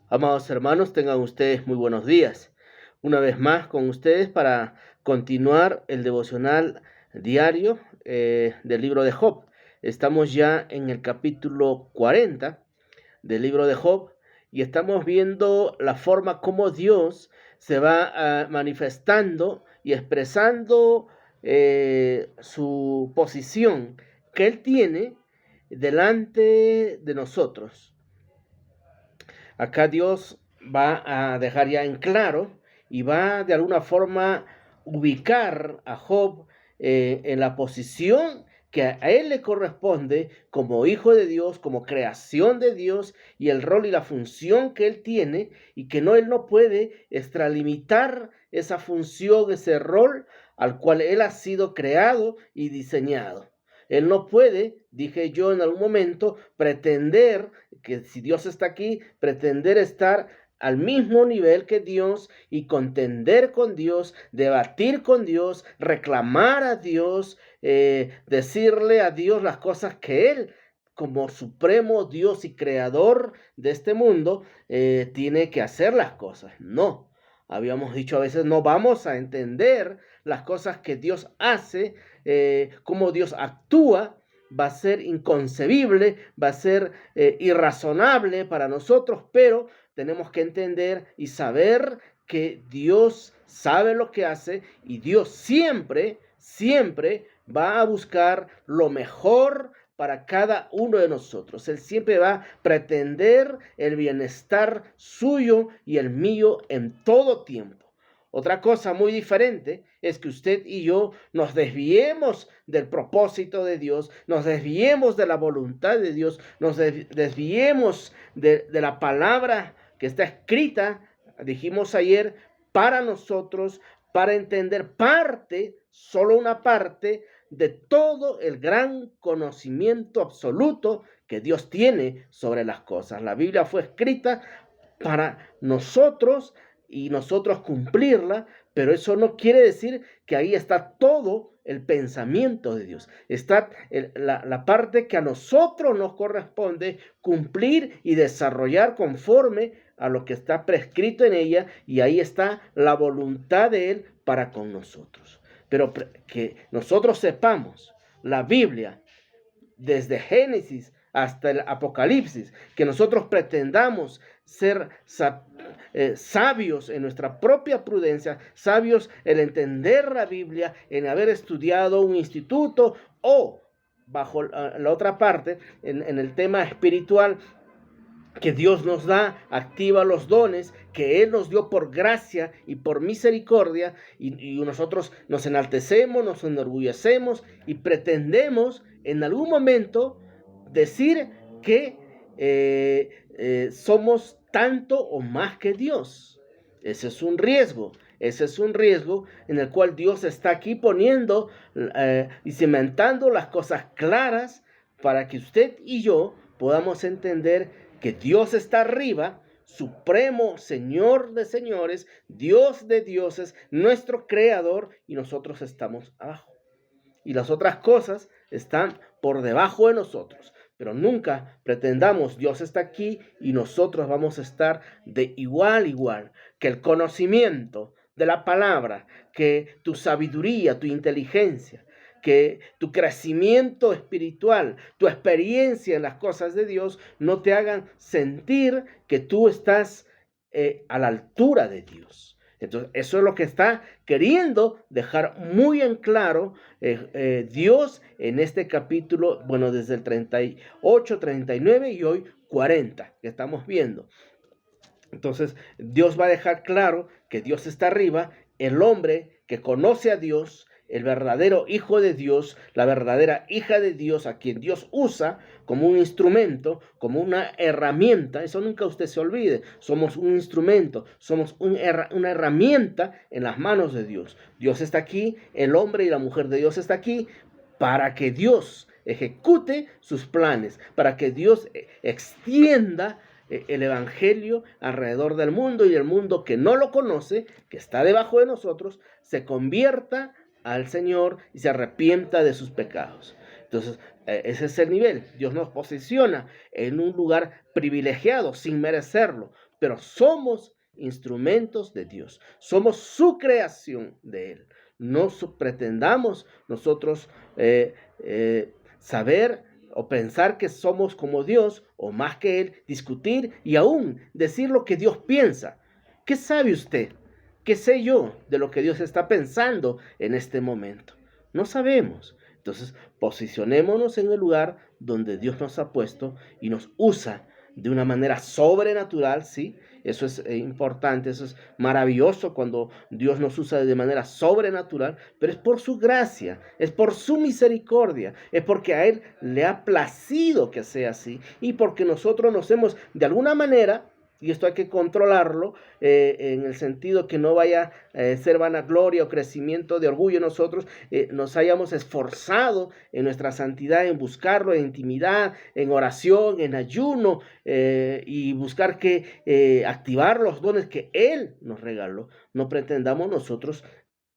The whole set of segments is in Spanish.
Amados hermanos, tengan ustedes muy buenos días. Una vez más con ustedes para continuar el devocional diario del libro de Job. Estamos ya en el capítulo 40 del libro de Job y estamos viendo la forma como Dios se va manifestando y expresando su posición que Él tiene delante de nosotros. Acá Dios va a dejar ya en claro y va de alguna forma ubicar a Job en la posición que a él le corresponde como hijo de Dios, como creación de Dios, y el rol y la función que él tiene, y que él no puede extralimitar esa función, ese rol al cual él ha sido creado y diseñado. Él no puede, dije yo en algún momento, pretender que si Dios está aquí, pretender estar al mismo nivel que Dios y contender con Dios, debatir con Dios, reclamar a Dios, decirle a Dios las cosas que Él, como supremo Dios y creador de este mundo, tiene que hacer las cosas. No, habíamos dicho a veces no vamos a entender las cosas que Dios hace, cómo Dios actúa. Va a ser inconcebible, va a ser irrazonable para nosotros, pero tenemos que entender y saber que Dios sabe lo que hace y Dios siempre, siempre va a buscar lo mejor para cada uno de nosotros. Él siempre va a pretender el bienestar suyo y el mío en todo tiempo. Otra cosa muy diferente es que usted y yo nos desviemos del propósito de Dios, nos desviemos de la voluntad de Dios, nos desviemos de la palabra que está escrita, dijimos ayer, para nosotros, para entender parte, solo una parte, de todo el gran conocimiento absoluto que Dios tiene sobre las cosas. La Biblia fue escrita para nosotros y nosotros cumplirla, pero eso no quiere decir que ahí está todo el pensamiento de Dios. Está la parte que a nosotros nos corresponde cumplir y desarrollar conforme a lo que está prescrito en ella, y ahí está la voluntad de Él para con nosotros. Pero que nosotros sepamos la Biblia desde Génesis hasta el Apocalipsis, que nosotros pretendamos ser sabios en nuestra propia prudencia, sabios en entender la Biblia, en haber estudiado un instituto o bajo la otra parte, en el tema espiritual, que Dios nos da, activa los dones que Él nos dio por gracia y por misericordia, y nosotros nos enaltecemos, nos enorgullecemos y pretendemos en algún momento decir que somos tanto o más que Dios. Ese es un riesgo. Ese es un riesgo en el cual Dios está aquí poniendo y cimentando las cosas claras para que usted y yo podamos entender que Dios está arriba, supremo Señor de señores, Dios de dioses, nuestro creador, y nosotros estamos abajo. Y las otras cosas están por debajo de nosotros. Pero nunca pretendamos Dios está aquí y nosotros vamos a estar de igual a igual. Que el conocimiento de la palabra, que tu sabiduría, tu inteligencia, que tu crecimiento espiritual, tu experiencia en las cosas de Dios no te hagan sentir que tú estás a la altura de Dios. Entonces, eso es lo que está queriendo dejar muy en claro Dios en este capítulo, bueno, desde el 38, 39 y hoy 40, que estamos viendo. Entonces, Dios va a dejar claro que Dios está arriba, el hombre que conoce a Dios, el verdadero hijo de Dios, la verdadera hija de Dios, a quien Dios usa como un instrumento, como una herramienta. Eso nunca usted se olvide. Somos un instrumento, somos una herramienta en las manos de Dios. Dios está aquí, el hombre y la mujer de Dios está aquí para que Dios ejecute sus planes, para que Dios extienda el evangelio alrededor del mundo, y el mundo que no lo conoce, que está debajo de nosotros, se convierta al Señor y se arrepienta de sus pecados. Entonces, ese es el nivel. Dios nos posiciona en un lugar privilegiado sin merecerlo, pero somos instrumentos de Dios. Somos su creación de Él. No pretendamos nosotros saber o pensar que somos como Dios o más que Él, discutir y aún decir lo que Dios piensa. ¿Qué sabe usted? ¿Qué sé yo de lo que Dios está pensando en este momento? No sabemos. Entonces, posicionémonos en el lugar donde Dios nos ha puesto y nos usa de una manera sobrenatural, ¿sí? Eso es importante, eso es maravilloso cuando Dios nos usa de manera sobrenatural, pero es por su gracia, es por su misericordia, es porque a Él le ha placido que sea así y porque nosotros nos hemos de alguna manera, y esto hay que controlarlo, en el sentido que no vaya a ser vanagloria o crecimiento de orgullo nosotros, nos hayamos esforzado en nuestra santidad, en buscarlo, en intimidad, en oración, en ayuno, y buscar activar los dones que Él nos regaló. No pretendamos nosotros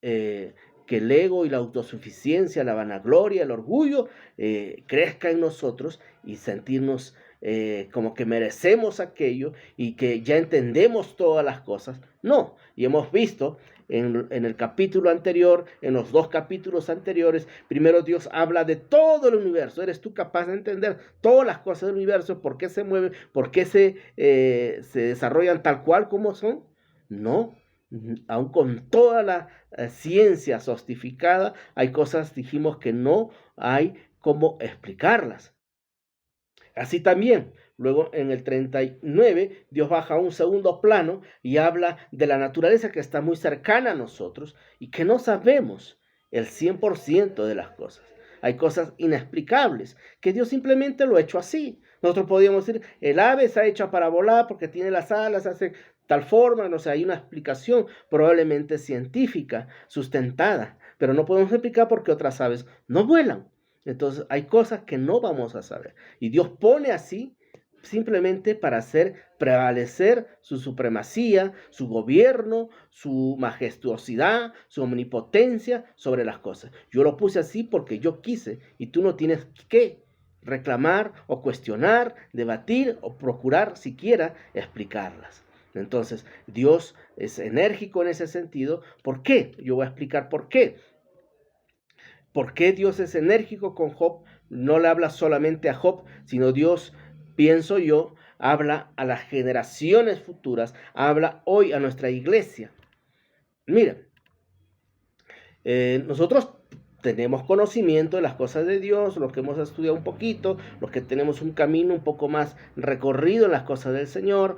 que el ego y la autosuficiencia, la vanagloria, el orgullo crezca en nosotros y sentirnos como que merecemos aquello y que ya entendemos todas las cosas. No, y hemos visto en el capítulo anterior, en los 2 capítulos anteriores, primero Dios habla de todo el universo. ¿Eres tú capaz de entender todas las cosas del universo? ¿Por qué se mueven? ¿Por qué se desarrollan tal cual como son? No, aún con toda la ciencia sostificada, hay cosas, dijimos, que no hay cómo explicarlas. Así también, luego en el 39, Dios baja a un segundo plano y habla de la naturaleza que está muy cercana a nosotros y que no sabemos el 100% de las cosas. Hay cosas inexplicables que Dios simplemente lo ha hecho así. Nosotros podríamos decir, el ave se ha hecho para volar porque tiene las alas, hace tal forma, no sé, hay una explicación probablemente científica, sustentada, pero no podemos explicar por qué otras aves no vuelan. Entonces hay cosas que no vamos a saber. Y Dios pone así simplemente para hacer prevalecer su supremacía, su gobierno, su majestuosidad, su omnipotencia sobre las cosas. Yo lo puse así porque yo quise y tú no tienes que reclamar o cuestionar, debatir o procurar siquiera explicarlas. Entonces, Dios es enérgico en ese sentido. ¿Por qué? Yo voy a explicar por qué. ¿Por qué Dios es enérgico con Job? No le habla solamente a Job, sino Dios, pienso yo, habla a las generaciones futuras, habla hoy a nuestra iglesia. Mira, nosotros tenemos conocimiento de las cosas de Dios, los que hemos estudiado un poquito, los que tenemos un camino un poco más recorrido en las cosas del Señor.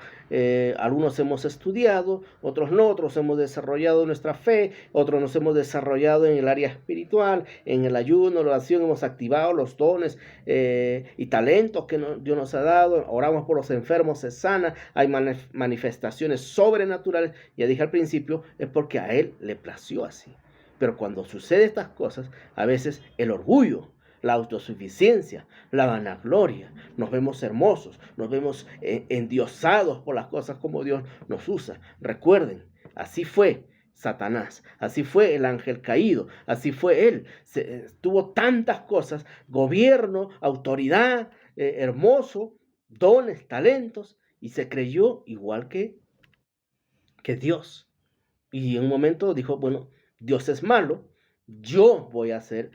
Algunos hemos estudiado, otros no, otros hemos desarrollado nuestra fe, otros nos hemos desarrollado en el área espiritual, en el ayuno, la oración, hemos activado los dones y talentos que Dios nos ha dado, oramos por los enfermos, se sana, hay manifestaciones sobrenaturales. Ya dije al principio, es porque a Él le plació así. Pero cuando suceden estas cosas, a veces el orgullo, la autosuficiencia, la vanagloria, nos vemos hermosos, nos vemos endiosados por las cosas como Dios nos usa. Recuerden, así fue Satanás, así fue el ángel caído, así fue él. Tuvo tantas cosas, gobierno, autoridad, hermoso, dones, talentos, y se creyó igual que Dios. Y en un momento dijo, bueno, Dios es malo, yo voy a hacer,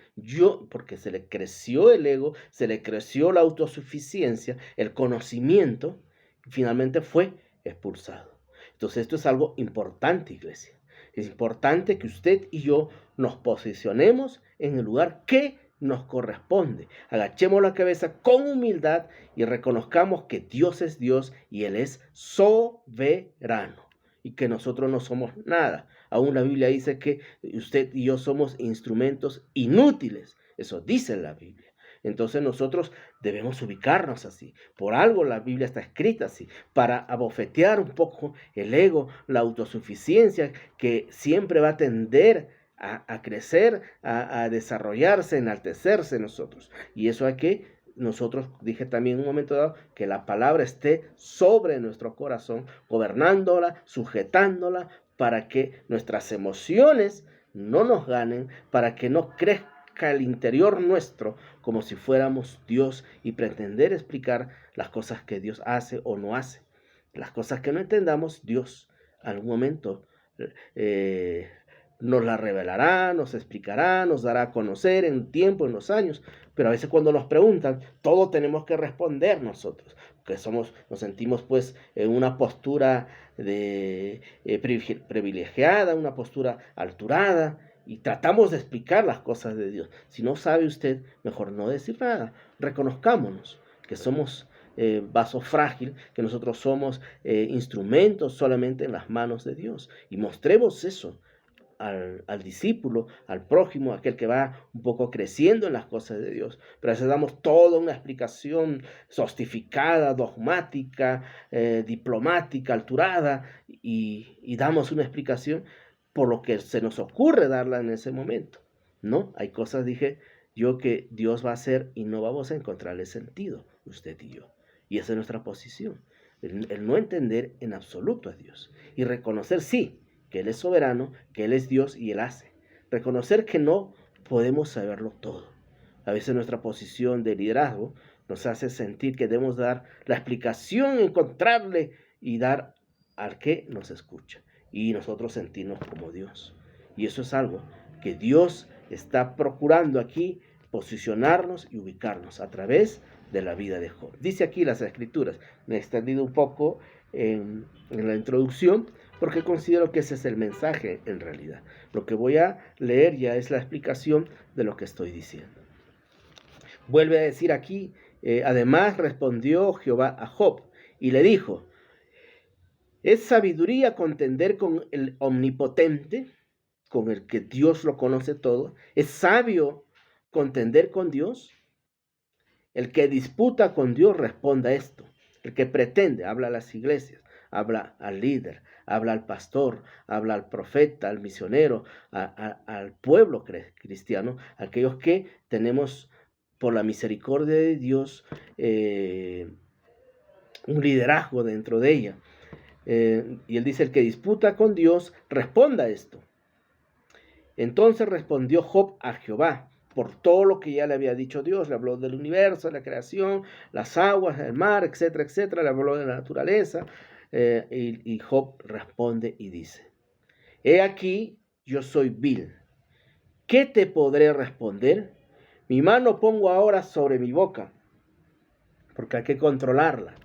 porque se le creció el ego, se le creció la autosuficiencia, el conocimiento, y finalmente fue expulsado. Entonces esto es algo importante, iglesia. Es importante que usted y yo nos posicionemos en el lugar que nos corresponde. Agachemos la cabeza con humildad y reconozcamos que Dios es Dios y Él es soberano y que nosotros no somos nada. Aún la Biblia dice que usted y yo somos instrumentos inútiles. Eso dice la Biblia. Entonces nosotros debemos ubicarnos así. Por algo la Biblia está escrita así, para abofetear un poco el ego, la autosuficiencia que siempre va a tender a crecer, a desarrollarse, enaltecerse en nosotros. Y eso hay que nosotros, dije también en un momento dado, que la palabra esté sobre nuestro corazón, gobernándola, sujetándola, para que nuestras emociones no nos ganen, para que no crezca nazca el interior nuestro como si fuéramos Dios y pretender explicar las cosas que Dios hace o no hace. Las cosas que no entendamos, Dios algún momento eh, nos las revelará, nos explicará, nos dará a conocer en tiempo, en los años, pero a veces cuando nos preguntan, todo tenemos que responder nosotros, porque nos sentimos pues en una postura privilegiada, una postura alturada, y tratamos de explicar las cosas de Dios. Si no sabe usted, mejor no decir nada. Reconozcámonos que somos vaso frágil, que nosotros somos instrumentos solamente en las manos de Dios. Y mostremos eso al discípulo, al prójimo, aquel que va un poco creciendo en las cosas de Dios. Pero a veces damos toda una explicación sostificada, dogmática, diplomática, alturada, y damos una explicación por lo que se nos ocurre darla en ese momento. No, hay cosas, dije yo, que Dios va a hacer y no vamos a encontrarle sentido, usted y yo. Y esa es nuestra posición, el no entender en absoluto a Dios y reconocer, sí, que Él es soberano, que Él es Dios y Él hace. Reconocer que no podemos saberlo todo. A veces nuestra posición de liderazgo nos hace sentir que debemos dar la explicación, encontrarle y dar al que nos escucha. Y nosotros sentirnos como Dios. Y eso es algo que Dios está procurando aquí posicionarnos y ubicarnos a través de la vida de Job. Dice aquí las Escrituras, me he extendido un poco en la introducción, porque considero que ese es el mensaje en realidad. Lo que voy a leer ya es la explicación de lo que estoy diciendo. Vuelve a decir aquí, además respondió Jehová a Job y le dijo, ¿es sabiduría contender con el omnipotente, con el que Dios lo conoce todo? ¿Es sabio contender con Dios? El que disputa con Dios responda esto. El que pretende, habla a las iglesias, habla al líder, habla al pastor, habla al profeta, al misionero, al pueblo cristiano, aquellos que tenemos por la misericordia de Dios un liderazgo dentro de ella. Y él dice, el que disputa con Dios, responda esto. Entonces respondió Job a Jehová por todo lo que ya le había dicho Dios. Le habló del universo, la creación, las aguas, el mar, etcétera, etcétera. Le habló de la naturaleza. Y Job responde y dice, he aquí, yo soy vil. ¿Qué te podré responder? Mi mano pongo ahora sobre mi boca, porque hay que controlarla,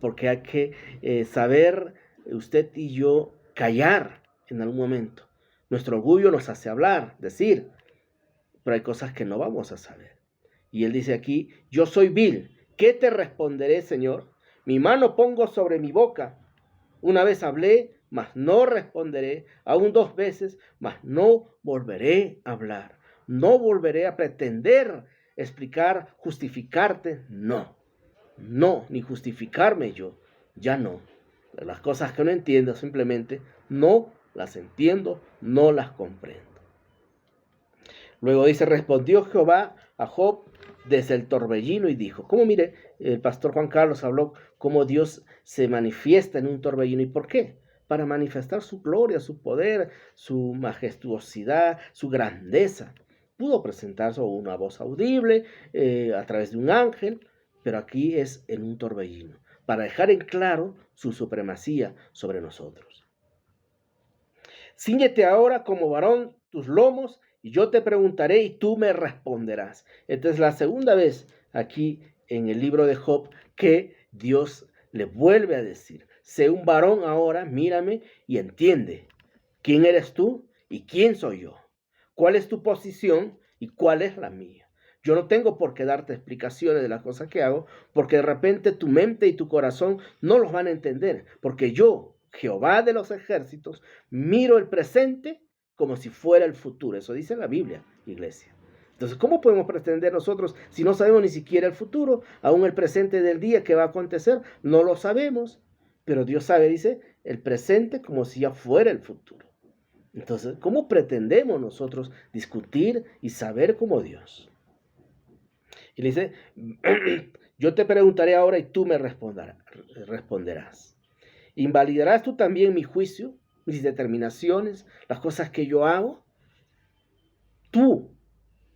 porque hay que saber usted y yo callar en algún momento. Nuestro orgullo nos hace hablar, decir, pero hay cosas que no vamos a saber. Y él dice aquí, yo soy vil. ¿Qué te responderé, Señor? Mi mano pongo sobre mi boca. Una vez hablé, mas no responderé. Aún 2 veces, mas no volveré a hablar. No volveré a pretender explicar, justificarte. No, ni justificarme yo. Ya no. Las cosas que no entiendo simplemente no las entiendo, no las comprendo. Luego dice, respondió Jehová a Job desde el torbellino y dijo, como mire, el pastor Juan Carlos habló cómo Dios se manifiesta en un torbellino. ¿Y por qué? Para manifestar su gloria, su poder, su majestuosidad, su grandeza. Pudo presentarse una voz audible a través de un ángel, pero aquí es en un torbellino, para dejar en claro su supremacía sobre nosotros. Cíñete ahora como varón tus lomos, y yo te preguntaré y tú me responderás. Esta es la segunda vez aquí en el libro de Job que Dios le vuelve a decir, sé un varón ahora, mírame y entiende quién eres tú y quién soy yo. ¿Cuál es tu posición y cuál es la mía? Yo no tengo por qué darte explicaciones de las cosas que hago, porque de repente tu mente y tu corazón no los van a entender, porque yo, Jehová de los ejércitos, miro el presente como si fuera el futuro. Eso dice la Biblia, iglesia. Entonces, ¿cómo podemos pretender nosotros si no sabemos ni siquiera el futuro? Aún el presente del día que va a acontecer, no lo sabemos. Pero Dios sabe, dice, el presente como si ya fuera el futuro. Entonces, ¿cómo pretendemos nosotros discutir y saber como Dios? Y le dice, yo te preguntaré ahora y tú me responderás. ¿Invalidarás tú también mi juicio, mis determinaciones, las cosas que yo hago? Tú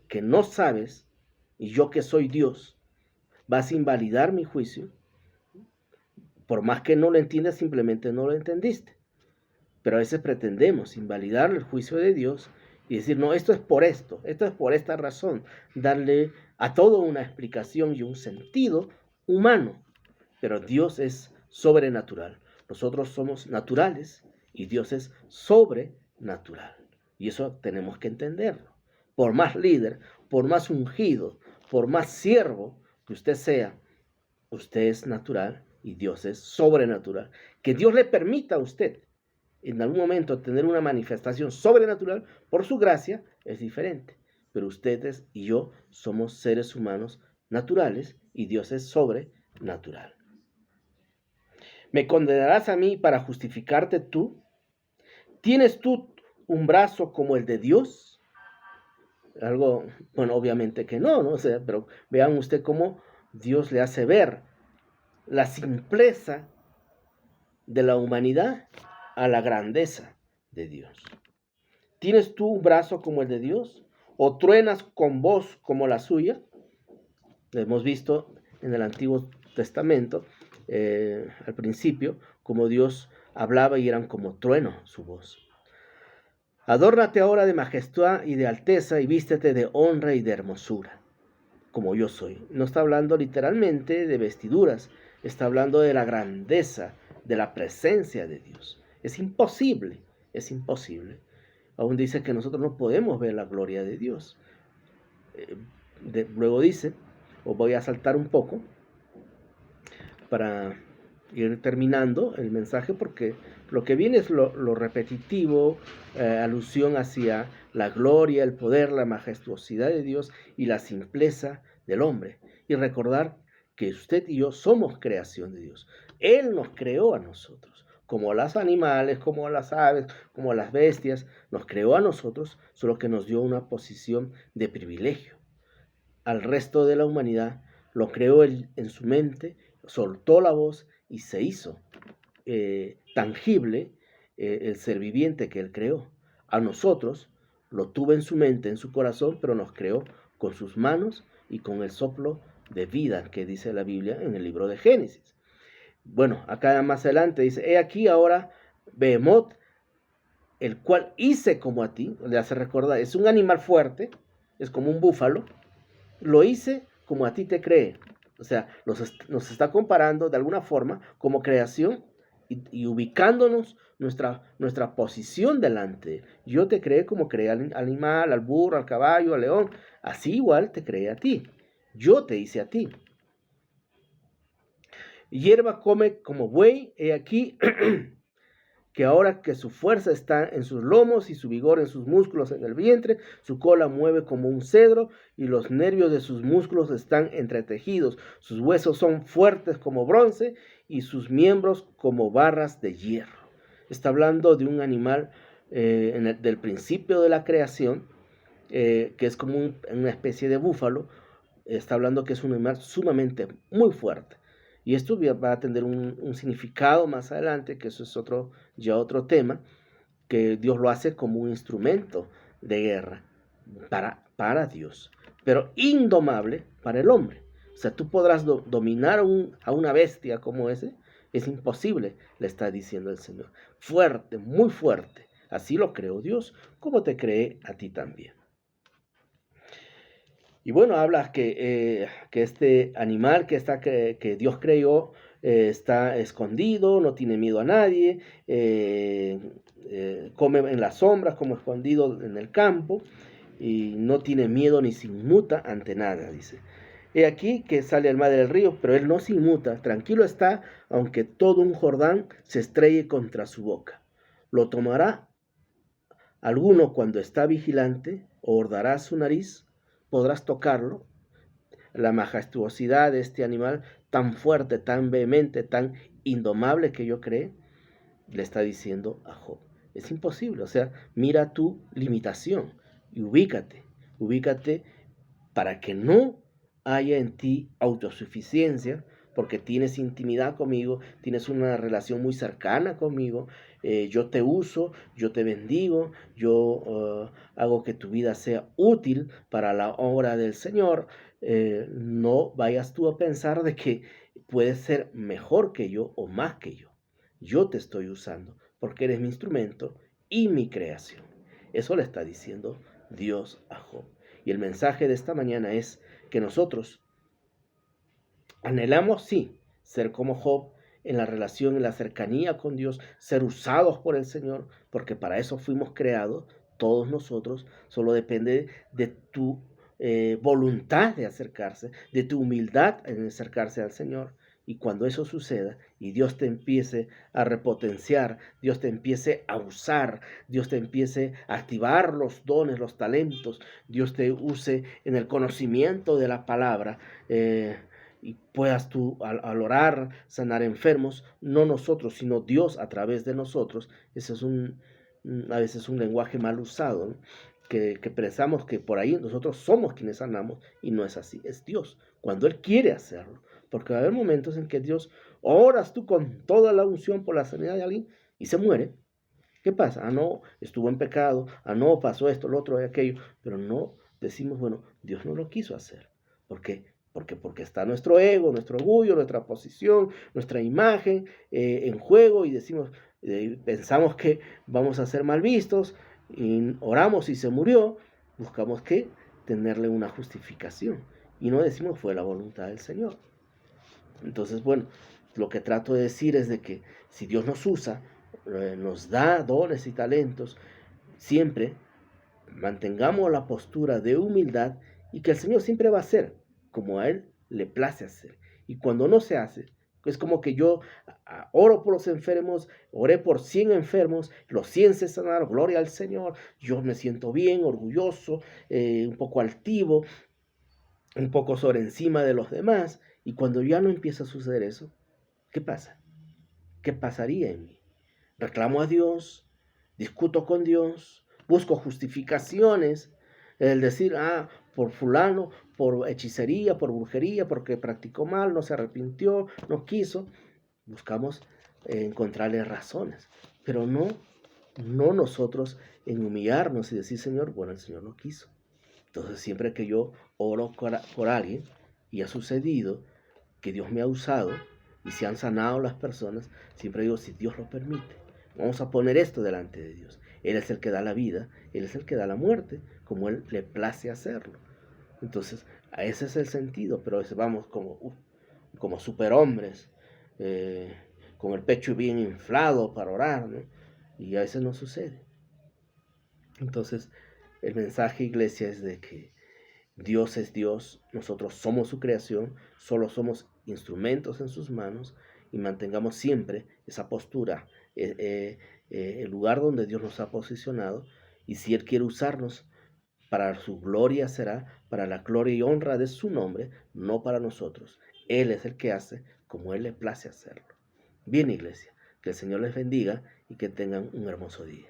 que no sabes, y yo que soy Dios, vas a invalidar mi juicio, por más que no lo entiendas, simplemente no lo entendiste. Pero a veces pretendemos invalidar el juicio de Dios y decir, no, esto es por esta razón, darle a todo una explicación y un sentido humano. Pero Dios es sobrenatural. Nosotros somos naturales y Dios es sobrenatural. Y eso tenemos que entenderlo. Por más líder, por más ungido, por más siervo que usted sea, usted es natural y Dios es sobrenatural. Que Dios le permita a usted en algún momento tener una manifestación sobrenatural por su gracia es diferente. Pero ustedes y yo somos seres humanos naturales y Dios es sobrenatural. ¿Me condenarás a mí para justificarte tú? ¿Tienes tú un brazo como el de Dios? Algo, bueno, obviamente que no, ¿no? O sea, pero vean usted cómo Dios le hace ver la simpleza de la humanidad a la grandeza de Dios. ¿Tienes tú un brazo como el de Dios? ¿O truenas con voz como la suya? Hemos visto en el Antiguo Testamento, al principio, como Dios hablaba y eran como trueno su voz. Adórnate ahora de majestad y de alteza y vístete de honra y de hermosura, como yo soy. No está hablando literalmente de vestiduras, está hablando de la grandeza, de la presencia de Dios. Es imposible. Aún dice que nosotros no podemos ver la gloria de Dios. Luego dice, os voy a saltar un poco para ir terminando el mensaje, porque lo que viene es lo repetitivo, alusión hacia la gloria, el poder, la majestuosidad de Dios y la simpleza del hombre. Y recordar que usted y yo somos creación de Dios. Él nos creó a nosotros, como los animales, como las aves, como las bestias, nos creó a nosotros, solo que nos dio una posición de privilegio. Al resto de la humanidad lo creó él en su mente, soltó la voz y se hizo tangible el ser viviente que él creó. A nosotros lo tuvo en su mente, en su corazón, pero nos creó con sus manos y con el soplo de vida que dice la Biblia en el libro de Génesis. Bueno, acá más adelante dice, he aquí ahora Behemoth, el cual hice como a ti, le hace recordar, es un animal fuerte, es como un búfalo, lo hice como a ti te cree. O sea, nos está comparando de alguna forma como creación y ubicándonos nuestra posición delante. Yo te creé como creé al animal, al burro, al caballo, al león. Así igual te creé a ti. Yo te hice a ti. Hierba come como buey, he aquí que ahora que su fuerza está en sus lomos y su vigor en sus músculos en el vientre, su cola mueve como un cedro y los nervios de sus músculos están entretejidos. Sus huesos son fuertes como bronce y sus miembros como barras de hierro. Está hablando de un animal del principio de la creación, que es como una especie de búfalo. Está hablando que es un animal sumamente muy fuerte. Y esto va a tener un significado más adelante, que eso es otro tema, que Dios lo hace como un instrumento de guerra para Dios, pero indomable para el hombre. O sea, tú podrás dominar a una bestia como ese, es imposible, le está diciendo el Señor. Fuerte, muy fuerte. Así lo creó Dios, como te cree a ti también. Y bueno, habla que este animal que Dios creó está escondido, no tiene miedo a nadie, come en las sombras como escondido en el campo y no tiene miedo ni se inmuta ante nada, dice. He aquí que sale al mar del río, pero él no se inmuta, tranquilo está, aunque todo un Jordán se estrelle contra su boca. Lo tomará alguno cuando está vigilante, hordará su nariz, podrás tocarlo. La majestuosidad de este animal tan fuerte, tan vehemente, tan indomable que yo creé, le está diciendo a Job. Es imposible, o sea, mira tu limitación y ubícate para que no haya en ti autosuficiencia, porque tienes intimidad conmigo, tienes una relación muy cercana conmigo. Yo te uso, yo te bendigo, yo hago que tu vida sea útil para la obra del Señor. No vayas tú a pensar de que puedes ser mejor que yo o más que yo. Yo te estoy usando porque eres mi instrumento y mi creación. Eso le está diciendo Dios a Job. Y el mensaje de esta mañana es que nosotros anhelamos, sí, ser como Job en la relación, en la cercanía con Dios, ser usados por el Señor, porque para eso fuimos creados, todos nosotros. Solo depende de tu voluntad de acercarse, de tu humildad en acercarse al Señor. Y cuando eso suceda y Dios te empiece a repotenciar, Dios te empiece a usar, Dios te empiece a activar los dones, los talentos, Dios te use en el conocimiento de la palabra, y puedas tú al orar, sanar enfermos, no nosotros, sino Dios a través de nosotros. Ese es a veces un lenguaje mal usado, ¿no? Que pensamos que por ahí nosotros somos quienes sanamos, y no es así, es Dios, cuando Él quiere hacerlo. Porque va a haber momentos en que Dios, oras tú con toda la unción por la sanidad de alguien y se muere. ¿Qué pasa? Ah, no, estuvo en pecado, ah, no, pasó esto, lo otro y aquello, pero no decimos, bueno, Dios no lo quiso hacer. ¿Por qué? Porque está nuestro ego, nuestro orgullo, nuestra posición, nuestra imagen en juego, y decimos, pensamos que vamos a ser mal vistos, y oramos y se murió. Buscamos que tenerle una justificación y no decimos fue la voluntad del Señor. Entonces, bueno, lo que trato de decir es de que si Dios nos usa, nos da dones y talentos, siempre mantengamos la postura de humildad, y que el Señor siempre va a hacer como a Él le place hacer. Y cuando no se hace, es como que yo oro por los enfermos, oré por 100 enfermos, los 100 se sanaron, gloria al Señor, yo me siento bien, orgulloso, un poco altivo, un poco sobre encima de los demás. Y cuando ya no empieza a suceder eso, ¿qué pasa? ¿Qué pasaría en mí? Reclamo a Dios, discuto con Dios, busco justificaciones, el decir, por fulano, por hechicería, por brujería, porque practicó mal, no se arrepintió, no quiso. Buscamos encontrarle razones, pero no nosotros en humillarnos y decir, Señor, bueno, el Señor no quiso. Entonces, siempre que yo oro por alguien y ha sucedido que Dios me ha usado y se han sanado las personas, siempre digo, si Dios lo permite, vamos a poner esto delante de Dios. Él es el que da la vida, Él es el que da la muerte, como Él le place hacerlo. Entonces, ese es el sentido, pero vamos como superhombres, con el pecho bien inflado para orar, ¿no? Y a veces no sucede. Entonces, el mensaje, iglesia, es de que Dios es Dios, nosotros somos su creación, solo somos instrumentos en sus manos, y mantengamos siempre esa postura, el lugar donde Dios nos ha posicionado. Y si Él quiere usarnos, para su gloria será, para la gloria y honra de su nombre, no para nosotros. Él es el que hace como Él le place hacerlo. Bien, iglesia, que el Señor les bendiga y que tengan un hermoso día.